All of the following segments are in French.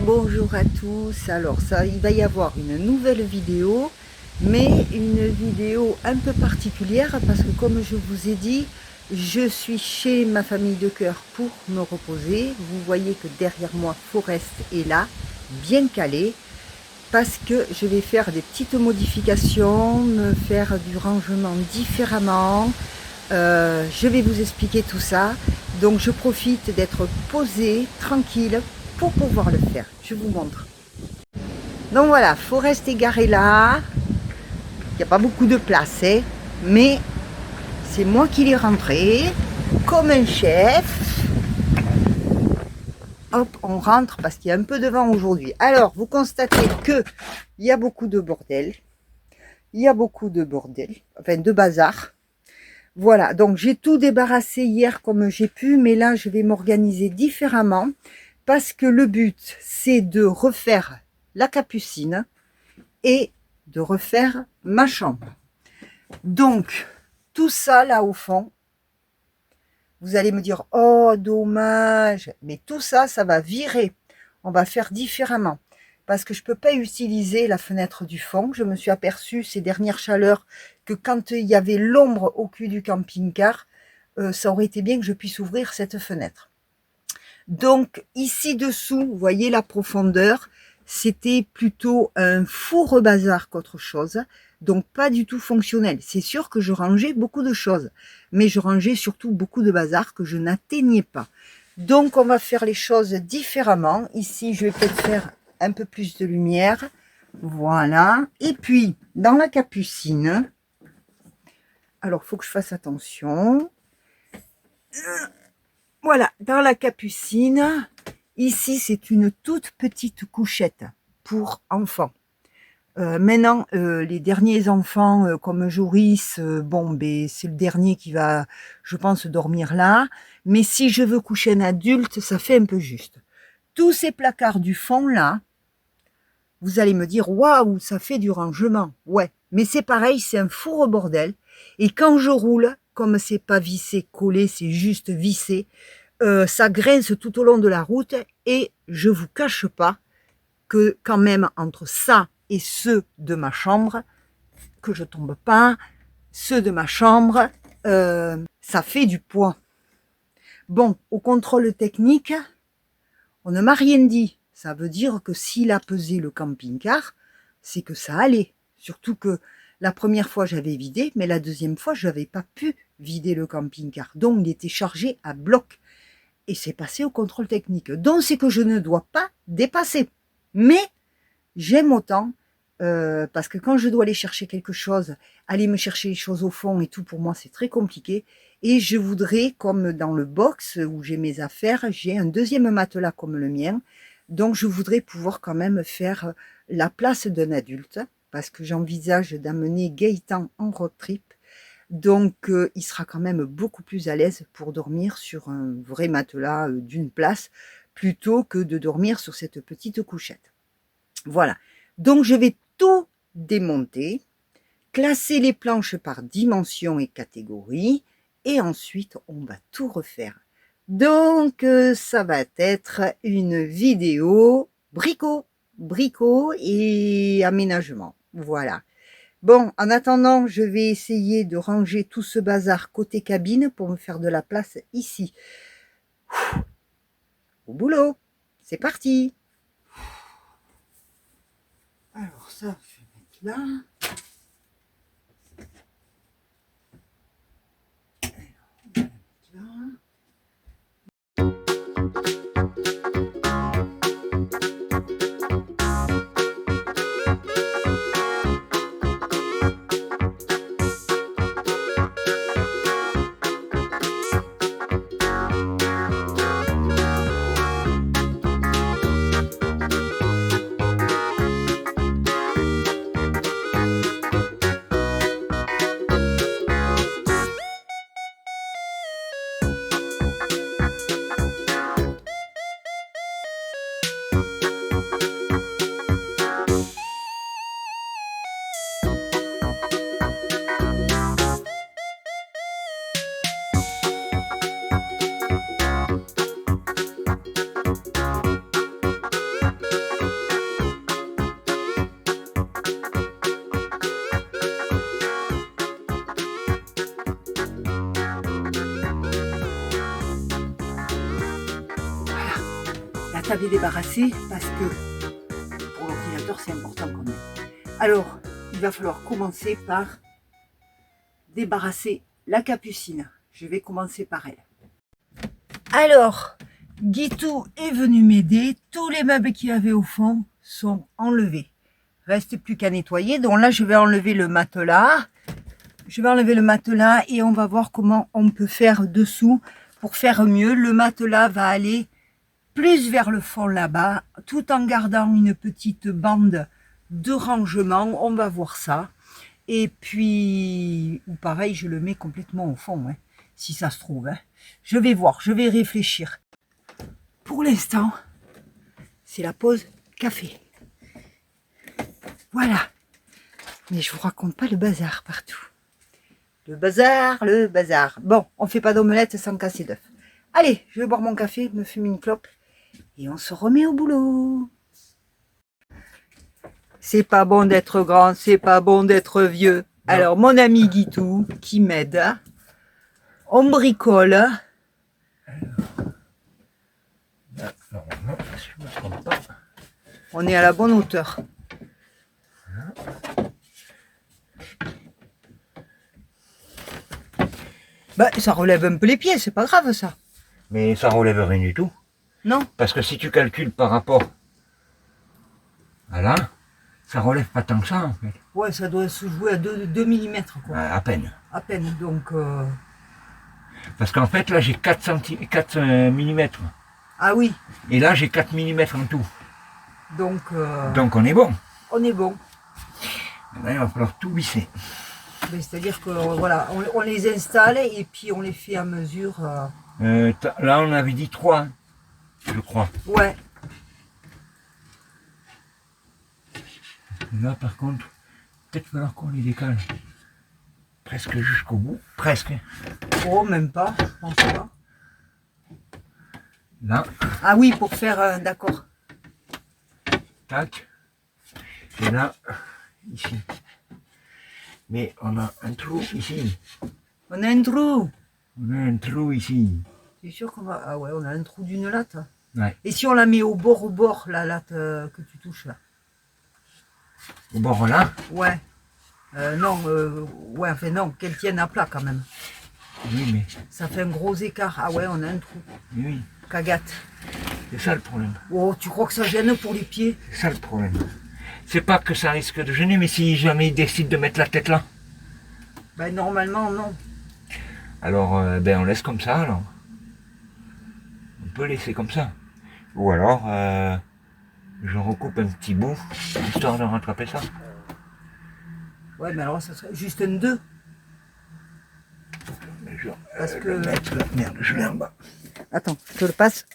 Bonjour à tous. Alors ça, il va y avoir une nouvelle vidéo, mais une vidéo un peu particulière parce que comme je vous ai dit, je suis chez ma famille de cœur pour me reposer. Vous voyez que derrière moi, Forest est là, bien calé, parce que je vais faire des petites modifications, me faire du rangement différemment. Je vais vous expliquer tout ça. Donc je profite d'être posée, tranquille, pour pouvoir le faire. Je vous montre. Donc voilà, Forest est garé là. Il n'y a pas beaucoup de place, hein, mais c'est moi qui l'ai rentré comme un chef. Hop, on rentre parce qu'il y a un peu de vent aujourd'hui. Alors, vous constatez que il y a beaucoup de bordel. Il y a beaucoup de bordel, enfin de bazar. Voilà, donc j'ai tout débarrassé hier comme j'ai pu, mais là je vais m'organiser différemment parce que le but c'est de refaire la capucine et de refaire ma chambre. Donc tout ça là au fond, vous allez me dire oh dommage, mais tout ça, ça va virer. On va faire différemment parce que je peux pas utiliser la fenêtre du fond. Je me suis aperçue ces dernières chaleurs que quand il y avait l'ombre au cul du camping-car, ça aurait été bien que je puisse ouvrir cette fenêtre. Donc ici dessous, vous voyez la profondeur, c'était plutôt un four bazar qu'autre chose, donc pas du tout fonctionnel. C'est sûr que je rangeais beaucoup de choses, mais je rangeais surtout beaucoup de bazar que je n'atteignais pas. Donc on va faire les choses différemment. Ici je vais peut-être faire un peu plus de lumière, voilà. Et puis dans la capucine, alors il faut que je fasse attention. Voilà, dans la capucine, ici c'est une toute petite couchette pour enfants. Maintenant, les derniers enfants comme Joris, bon, ben, c'est le dernier qui va, je pense, dormir là. Mais si je veux coucher un adulte, ça fait un peu juste. Tous ces placards du fond là, vous allez me dire, waouh, ça fait du rangement. Ouais, mais c'est pareil, c'est un four au bordel. Et quand je roule, comme c'est pas vissé, collé, c'est juste vissé, ça grince tout au long de la route. Et je vous cache pas que quand même entre ça et ceux de ma chambre, que je tombe pas, ceux de ma chambre, ça fait du poids. Bon, au contrôle technique, on ne m'a rien dit. Ça veut dire que s'il a pesé le camping-car, c'est que ça allait. Surtout que la première fois, j'avais vidé, mais la deuxième fois, je n'avais pas pu vider le camping-car. Donc, il était chargé à bloc. Et c'est passé au contrôle technique. Donc, c'est que je ne dois pas dépasser. Mais j'aime autant, parce que quand je dois aller chercher quelque chose, aller me chercher les choses au fond et tout, pour moi, c'est très compliqué. Et je voudrais, comme dans le box où j'ai mes affaires, j'ai un deuxième matelas comme le mien. Donc, je voudrais pouvoir quand même faire la place d'un adulte, parce que j'envisage d'amener Gaëtan en road trip. Donc, il sera quand même beaucoup plus à l'aise pour dormir sur un vrai matelas d'une place, plutôt que de dormir sur cette petite couchette. Voilà. Donc, je vais tout démonter, classer les planches par dimension et catégorie, et ensuite, on va tout refaire. Donc, ça va être une vidéo bricot et aménagement. Voilà. Bon, en attendant, je vais essayer de ranger tout ce bazar côté cabine pour me faire de la place ici. Au boulot. C'est parti. Alors ça, je vais mettre là. t'avais débarrassé parce que pour l'ordinateur c'est important quand même. Alors, il va falloir commencer par débarrasser la capucine. Je vais commencer par elle. Alors, Guitou est venu m'aider. Tous les meubles qu'il y avait au fond sont enlevés. Reste plus qu'à nettoyer. Donc là, je vais enlever le matelas. Je vais enlever le matelas et on va voir comment on peut faire dessous pour faire mieux. Le matelas va aller plus vers le fond là-bas, tout en gardant une petite bande de rangement. On va voir ça. Et puis, ou pareil, je le mets complètement au fond, hein, si ça se trouve. Hein. Je vais voir, je vais réfléchir. Pour l'instant, c'est la pause café. Voilà. Mais je vous raconte pas le bazar partout. Le bazar, le bazar. Bon, on fait pas d'omelette sans casser d'œuf. Allez, je vais boire mon café, me fumer une clope et on se remet au boulot. C'est pas bon d'être grand, c'est pas bon d'être vieux. Non. Alors, mon ami Guitou qui m'aide, on bricole. Alors, là, normalement, si je me trompe pas. On est à la bonne hauteur. Voilà. Bah, ça relève un peu les pieds, c'est pas grave ça. Mais ça relève rien du tout. Non. Parce que si tu calcules par rapport à là, ça relève pas tant que ça en fait. Ouais, ça doit se jouer à 2 mm quoi. À peine. À peine, donc... Parce qu'en fait là j'ai 4 mm. Ah oui. Et là j'ai 4 mm en tout. Donc on est bon. On est bon. Là, il va falloir tout visser. C'est-à-dire que voilà, on les installe et puis on les fait à mesure. Là on avait dit 3, je crois. Ouais. Là par contre, peut-être falloir qu'on les décale. Presque jusqu'au bout. Presque. Oh, même pas, je pense pas. Là. Ah oui, pour faire, d'accord. Tac. Et là, ici. Mais on a un trou ici. On a un trou. On a un trou ici. C'est sûr qu'on va... Ah ouais, on a un trou d'une latte. Ouais. Et si on la met au bord, la latte que tu touches là? Au bord là? Ouais. Non, ouais, enfin non, qu'elle tienne à plat quand même. Oui, mais... Ça fait un gros écart. Ah ouais, on a un trou. Oui. Cagate. C'est ça le problème. Oh, tu crois que ça gêne pour les pieds? C'est ça le problème. C'est pas que ça risque de gêner, mais si jamais il décide de mettre la tête là. Ben normalement, non. Alors, ben on laisse comme ça alors. On peut laisser comme ça. Ou alors, je recoupe un petit bout, histoire de rattraper ça. Ouais, mais alors ça serait juste un 2. Je Parce que... le mettre là. Merde, je l'ai en bas. Attends, je te le passe.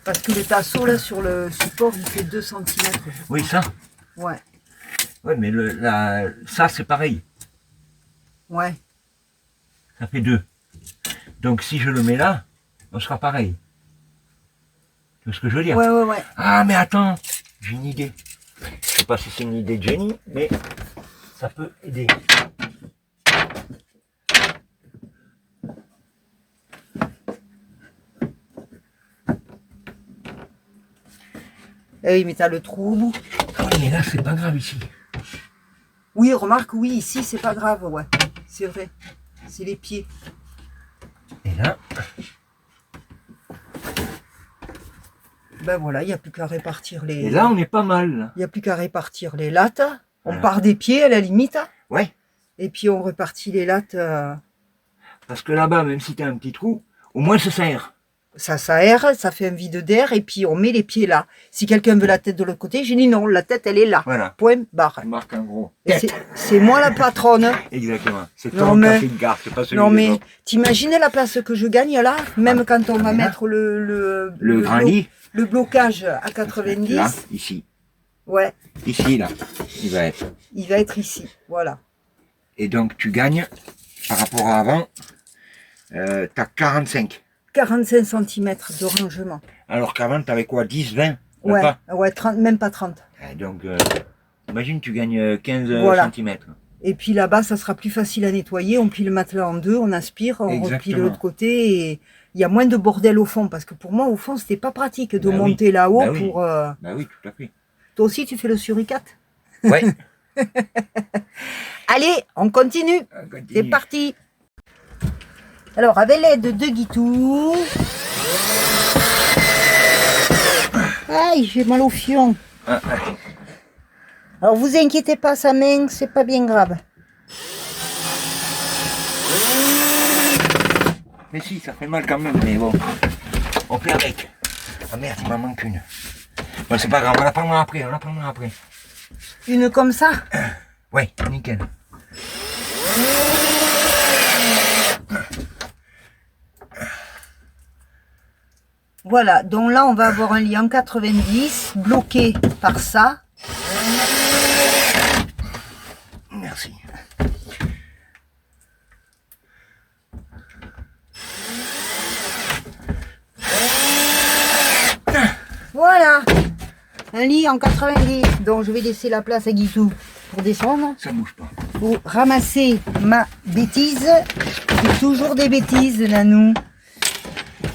Parce que le tasseau là sur le support il fait 2 cm. Oui, ça. Ouais. Ouais, mais ça c'est pareil. Ouais. Ça fait 2. Donc si je le mets là, on sera pareil. Tu vois ce que je veux dire? Ouais. Ah mais attends, j'ai une idée. Je sais pas si c'est une idée de génie, mais ça peut aider. Eh oui, mais t'as le trou au bout. Ah oui, mais là c'est pas grave ici. Oui, remarque, oui, ici c'est pas grave, ouais. C'est vrai. C'est les pieds. Et là. Ben voilà, il n'y a plus qu'à répartir les... Et là on est pas mal. Il n'y a plus qu'à répartir les lattes. On Voilà. part des pieds à la limite. Ouais. Et puis on répartit les lattes. Parce que là-bas, même si t'as un petit trou, au moins ça s'aère. Ça s'aère, ça fait un vide d'air et puis on met les pieds là. Si quelqu'un veut la tête de l'autre côté, j'ai dit non, la tête elle est là. Voilà. Point barre. On marque un gros. Et c'est moi la patronne. Exactement. C'est Non, ton mais- café de gare, c'est pas celui Non des mais autres. t'imagines la place que je gagne là, même quand on va Là. mettre le grand lit, le blocage à 90. là, ici. Ouais, Ici, là, il va être. il va être ici. Voilà. Et donc, tu gagnes, par rapport à avant, t'as 45. 45 cm de rangement. Alors qu'avant, t'avais quoi, 10, 20? Même Ouais, pas. ouais, 30, même pas 30. Donc, imagine, tu gagnes 15 Voilà. cm. Et puis là-bas, ça sera plus facile à nettoyer. On plie le matelas en deux, on aspire, on replie de Exactement. l'autre côté il y a moins de bordel au fond, parce que pour moi, au fond, c'était pas pratique de Bah oui. monter là-haut Bah oui. pour... Bah oui, tout à fait. Toi aussi, tu fais le suricate? Ouais. Allez, on continue. On continue. C'est parti. Alors, avec l'aide de Guitou... Aïe, j'ai mal au fion. Ah, ah. Alors, vous inquiétez pas, sa main, c'est pas bien grave. Mais si, ça fait mal quand même, mais bon. On fait avec. Ah merde, il m'en manque une. Bon, c'est pas grave, on la prendra après, Une comme ça? Ouais, nickel. Voilà, donc là, on va avoir un lit en 90, bloqué par ça. Merci. Voilà, un lit en 90. Donc, je vais laisser la place à Guitou pour descendre. Ça bouge pas. Pour ramasser ma bêtise. C'est toujours des bêtises, Nanou.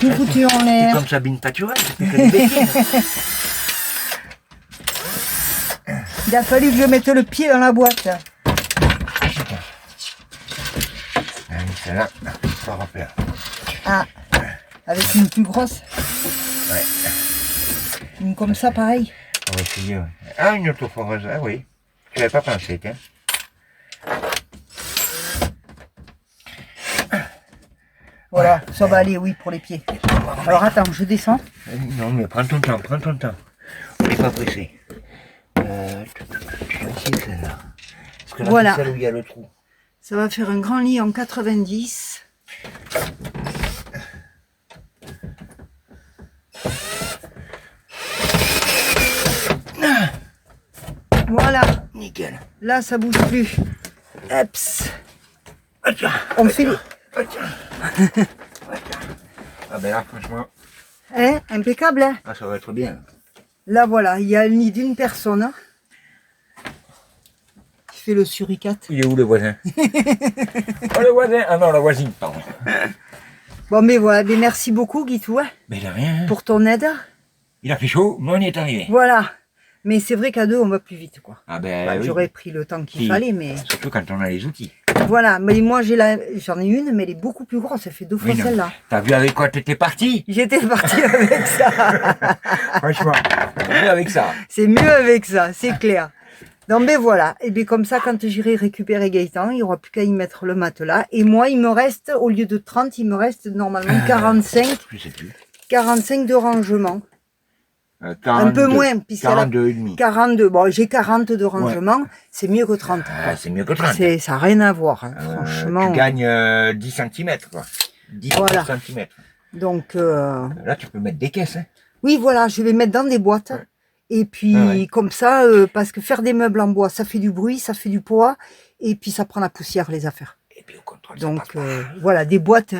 Tout foutu en C'est l'air. comme Sabine Paturel, c'est que des bêtises. Il a fallu que je mette le pied dans la boîte. Allez, celle-là, ça va faire. Ah, avec une plus grosse. Ouais. Une comme ça, pareil. On va essayer, ouais. Ah, une autoforeuse, ah oui. Je n'avais pas pensé, tiens. Voilà, ça va aller, oui, pour les pieds. Alors attends, je descends. Non, mais prends ton temps, prends ton temps. On n'est pas pressé. Je vais essayer celle-là. Parce que là, Voilà. c'est celle où il y a le trou. Ça va faire un grand lit en 90. Voilà, Nickel. là ça bouge plus. Eps. Atcha, On fait les... atcha. Ah ben là, franchement, Hein, impeccable, hein. ah, ça va être bien. Là voilà, il y a le nid d'une personne qui fait le suricate. Il est où le voisin? Oh, le voisin. Ah non, la voisine, pardon. Bon mais voilà, mais merci beaucoup Guitou hein, Mais il a rien. pour ton aide. Il a fait chaud, mais on y est arrivé. Voilà. Mais c'est vrai qu'à deux, on va plus vite, quoi. Ah ben Bah, oui. j'aurais pris le temps qu'il Si. fallait, mais Surtout quand on a les outils. voilà. Mais moi, j'en ai une, mais elle est beaucoup plus grosse. Elle fait 2 fois Oui, non. celle-là. T'as vu avec quoi t'étais parti? J'étais partie avec ça. Franchement, t'as vu avec ça. C'est mieux avec ça, c'est clair. Donc, ben voilà. Et bien comme ça, quand j'irai récupérer Gaëtan, il n'y aura plus qu'à y mettre le matelas. Et moi, il me reste, au lieu de 30, il me reste normalement 45, Je sais plus. 45 de rangement. 42, Un peu moins, puisqu'elle a 42 et demi. 42. Bon, j'ai 40 de rangement. C'est mieux que 30. Ah, c'est mieux que 30. Ça n'a rien à voir, hein, franchement. Tu gagnes 10 cm, quoi. 10 Voilà. cm. Donc, Là, tu peux mettre des caisses, hein. oui, voilà, je vais mettre dans des boîtes. Ouais. Et puis, Ah ouais. comme ça, parce que faire des meubles en bois, ça fait du bruit, ça fait du poids. Et puis, ça prend la poussière, les affaires. Et puis, au contrôle, ça Donc, passe pas. voilà, des boîtes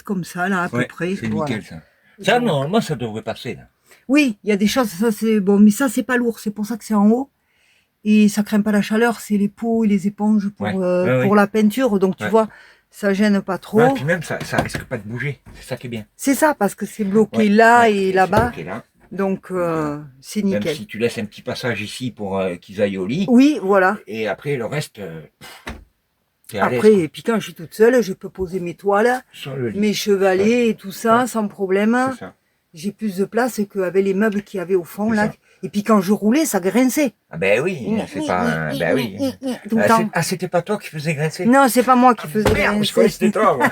comme ça, là, à peu Ouais, près. c'est Voilà. nickel, ça. Ça, normalement, ça devrait passer, là. Oui, il y a des choses, ça c'est bon, mais ça, c'est pas lourd. C'est pour ça que c'est en haut. Et ça craint pas la chaleur, c'est les pots et les éponges pour, Ouais. Ouais, pour ouais. la peinture. Donc, tu Ouais. vois, ça gêne pas trop. Ouais, puis même, ça risque pas de bouger. C'est ça qui est bien. C'est ça, parce que c'est bloqué Ouais, là ouais, et c'est là-bas. bloqué là. Donc, c'est Même nickel. si tu laisses un petit passage ici pour qu'ils aillent au lit. Oui, voilà. Et après, le reste, t'es à l'aise, Après, quoi. et puis quand je suis toute seule, je peux poser mes toiles, Sur le lit. mes chevalets et tout ça, Ouais. sans problème. C'est ça. J'ai plus de place qu'avec les meubles qu'il y avait au fond, C'est là. ça. Et puis quand je roulais, ça grinçait. Ah ben oui, c'est pas... Ben oui. Tout le Ah, temps. c'était pas toi qui faisais grincer? Non, c'est pas moi qui faisais Merde, je croyais que grincer. c'était toi, moi.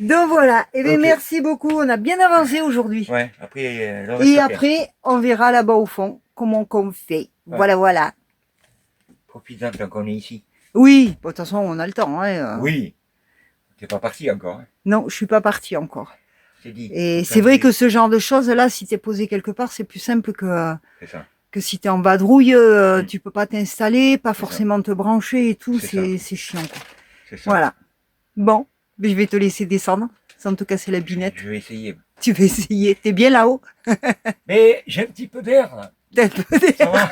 Donc voilà. Et bien Ok. merci beaucoup. On a bien avancé aujourd'hui. Ouais, après, le reste Et à faire. après, on verra là-bas au fond comment qu'on fait. Ouais. Voilà, voilà. Profite-en tant qu'on est ici. Oui, bon, de toute façon, on a le temps. Hein. Oui. T'es pas parti encore, hein. Non, je suis pas partie encore. C'est dit. Et Ça, c'est vrai que ce genre de choses-là, si t'es posé quelque part, c'est plus simple C'est ça. que si t'es en vadrouille, Mm. tu peux pas t'installer, pas C'est forcément te brancher et tout, C'est c'est chiant. Quoi. C'est ça. Voilà. Bon, mais je vais te laisser descendre, sans te casser la binette. Je vais essayer. Tu vas essayer. T'es bien là-haut. Mais j'ai un petit peu d'air, là. T'as un peu d'air. Ça va?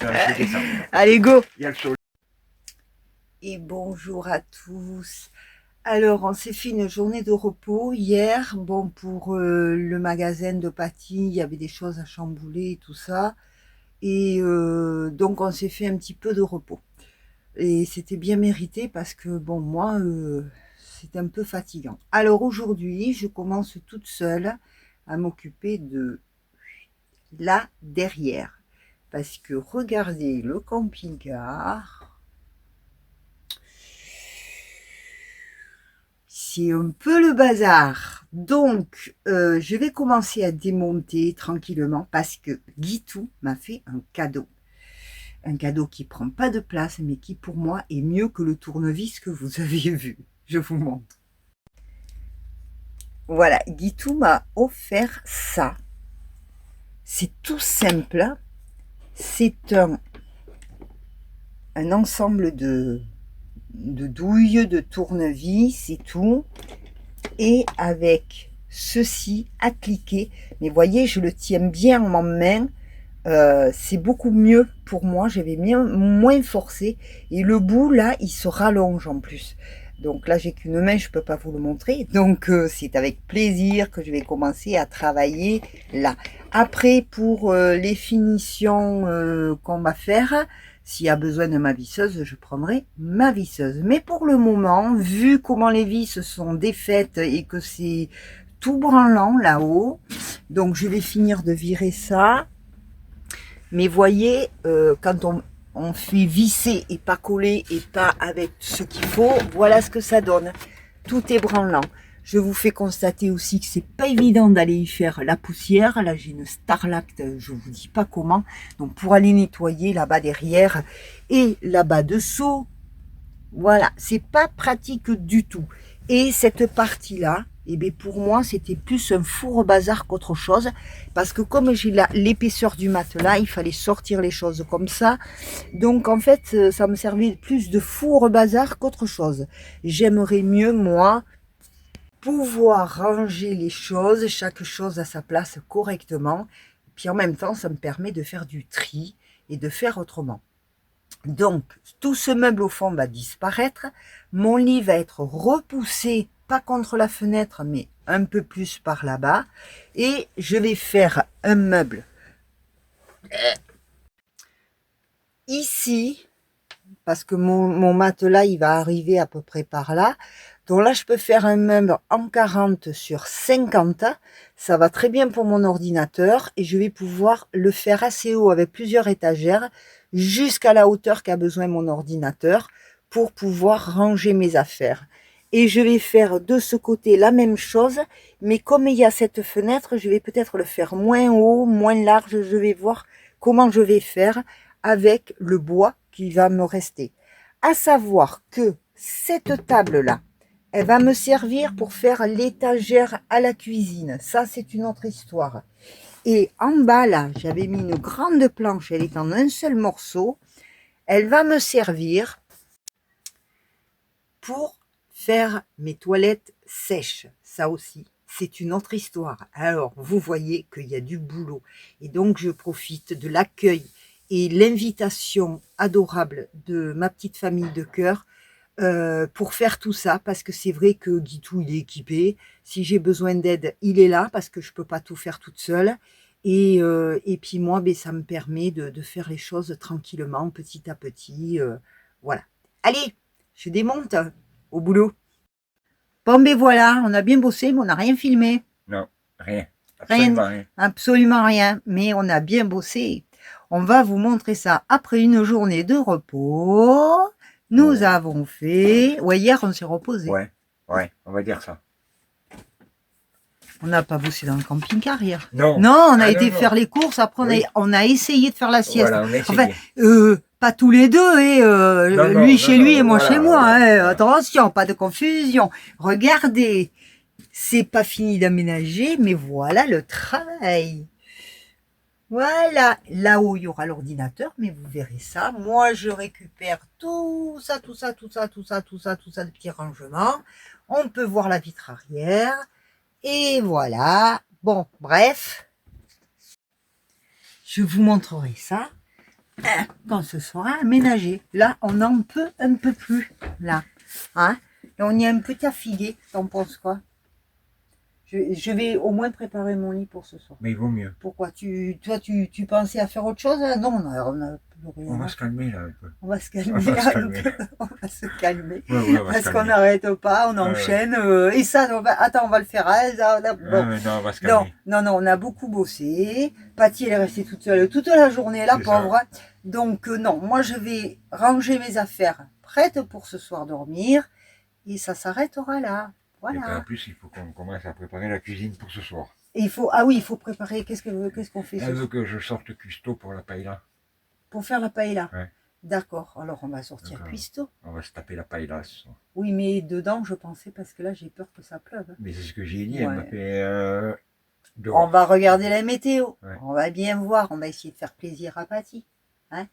Non, je vais descendre. Allez, go. Il y a le soleil. Et bonjour à tous. Alors, on s'est fait une journée de repos hier. Bon, pour le magasin de Paty, il y avait des choses à chambouler et tout ça. Et donc, on s'est fait un petit peu de repos. Et c'était bien mérité parce que, bon, moi, c'était un peu fatigant. Alors, aujourd'hui, je commence toute seule à m'occuper de là derrière. Parce que regardez le camping-car. C'est un peu le bazar. Donc, je vais commencer à démonter tranquillement parce que Guitou m'a fait un cadeau. Un cadeau qui prend pas de place, mais qui pour moi est mieux que le tournevis que vous avez vu. Je vous montre. Voilà, Guitou m'a offert ça. C'est tout simple. C'est un ensemble de douilles, de tournevis et tout. Et avec ceci à cliquer, mais voyez, je le tiens bien en main, c'est beaucoup mieux pour moi, j'avais moins forcé, et le bout là il se rallonge en plus, donc là j'ai qu'une main, je peux pas vous le montrer, donc c'est avec plaisir que je vais commencer à travailler là. Après, pour les finitions qu'on va faire, s'il y a besoin de ma visseuse, je prendrai ma visseuse. Mais pour le moment, vu comment les vis sont défaites et que c'est tout branlant là-haut, donc je vais finir de virer ça. Mais voyez, quand on fait visser et pas coller et pas avec ce qu'il faut, voilà ce que ça donne. Tout est branlant. Je vous fais constater aussi que c'est pas évident d'aller y faire la poussière. Là, j'ai une Starlact, je vous dis pas comment. Donc, pour aller nettoyer là-bas derrière et là-bas dessous, voilà, c'est pas pratique du tout. Et cette partie-là, eh bien pour moi, c'était plus un four bazar qu'autre chose. Parce que comme j'ai l'épaisseur du matelas, il fallait sortir les choses comme ça. Donc en fait, ça me servait plus de four bazar qu'autre chose. J'aimerais mieux, moi, pouvoir ranger les choses, chaque chose à sa place correctement. Puis en même temps, ça me permet de faire du tri et de faire autrement. Donc, tout ce meuble au fond va disparaître. Mon lit va être repoussé, pas contre la fenêtre, mais un peu plus par là-bas. Et je vais faire un meuble ici, parce que mon matelas, il va arriver à peu près par là. Donc là, je peux faire un meuble en 40 sur 50. Ça va très bien pour mon ordinateur et je vais pouvoir le faire assez haut avec plusieurs étagères jusqu'à la hauteur qu'a besoin mon ordinateur pour pouvoir ranger mes affaires. Et je vais faire de ce côté la même chose, mais comme il y a cette fenêtre, je vais peut-être le faire moins haut, moins large. Je vais voir comment je vais faire avec le bois qui va me rester. À savoir que cette table-là, elle va me servir pour faire l'étagère à la cuisine. Ça, c'est une autre histoire. Et en bas, là, j'avais mis une grande planche. Elle est en un seul morceau. Elle va me servir pour faire mes toilettes sèches. Ça aussi, c'est une autre histoire. Alors, vous voyez qu'il y a du boulot. Et donc, je profite de l'accueil et l'invitation adorable de ma petite famille de cœur pour faire tout ça, parce que c'est vrai que Guitou, il est équipé. Si j'ai besoin d'aide, il est là, parce que je peux pas tout faire toute seule. Et puis moi, ben, ça me permet de faire les choses tranquillement, petit à petit. Voilà. Allez, je démonte au boulot. Bon, ben voilà, on a bien bossé, mais on n'a rien filmé. Non, rien. Rien, Absolument rien. absolument rien, mais on a bien bossé. On va vous montrer ça après une journée de repos. Nous avons fait... Ouais, hier, on s'est reposé. Ouais, on va dire ça. On n'a pas bossé dans le camping-car hier. Non. Non, on a Ah, été non, faire les courses. Après, oui. on a essayé de faire la sieste. Voilà, on a essayé. Enfin, pas tous les deux. Et, Non, lui chez lui et moi voilà, chez moi. voilà. Hein. Attention, pas de confusion. Regardez, c'est pas fini d'aménager, mais voilà le travail. Voilà, là-haut, il y aura l'ordinateur, mais vous verrez ça. Moi, je récupère tout ça, tout ça, tout ça, tout ça, tout ça, tout ça, de petits rangements. On peut voir la vitre arrière. Et voilà. Bon, bref. Je vous montrerai ça quand ce sera aménagé. Là, on n'en peut un peu plus. Là. Hein? Et on y a un petit affilé, t'en penses quoi? Je vais au moins préparer mon lit pour ce soir. Mais il vaut mieux. Pourquoi? Toi, tu pensais à faire autre chose? Non, on a plus rien. On va se calmer là un peu. On va se calmer. On va se calmer. On va se calmer. Ouais, on va se Parce qu'on calmer. n'arrête pas, on Ouais, enchaîne. Et ça, attends, on va le faire. Hein, bon. Non, on va se Non, calmer. non, on a beaucoup bossé. Patty, elle est restée toute seule toute la journée, la C'est ça. pauvre. Donc, non, moi, je vais ranger mes affaires prêtes pour ce soir dormir. Et ça s'arrêtera là. Et puis en Voilà. plus, il faut qu'on commence à préparer la cuisine pour ce soir. Et il faut préparer. Qu'est-ce qu'on fait Elle veut que je sorte cuistot pour la paella. pour faire la paella? Ouais. D'accord. Alors, on va sortir D'accord. cuistot. On va se taper la paella ce soir. Oui, mais dedans, je pensais, parce que là, j'ai peur que ça pleuve. Mais c'est ce que j'ai dit, Ouais. elle m'a fait On dehors. va regarder la météo. Ouais. On va bien voir. On va essayer de faire plaisir à Patty. Hein?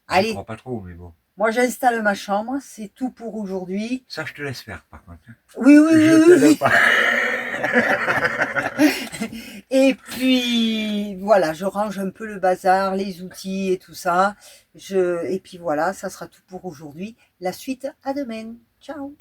Je Allez, crois pas trop, mais bon. moi, j'installe ma chambre. C'est tout pour aujourd'hui. Ça, je te laisse faire, par contre. Oui, oui, Je oui, t'aide oui. pas. Et puis, voilà, je range un peu le bazar, les outils et tout ça. Et puis voilà, ça sera tout pour aujourd'hui. La suite à demain. Ciao.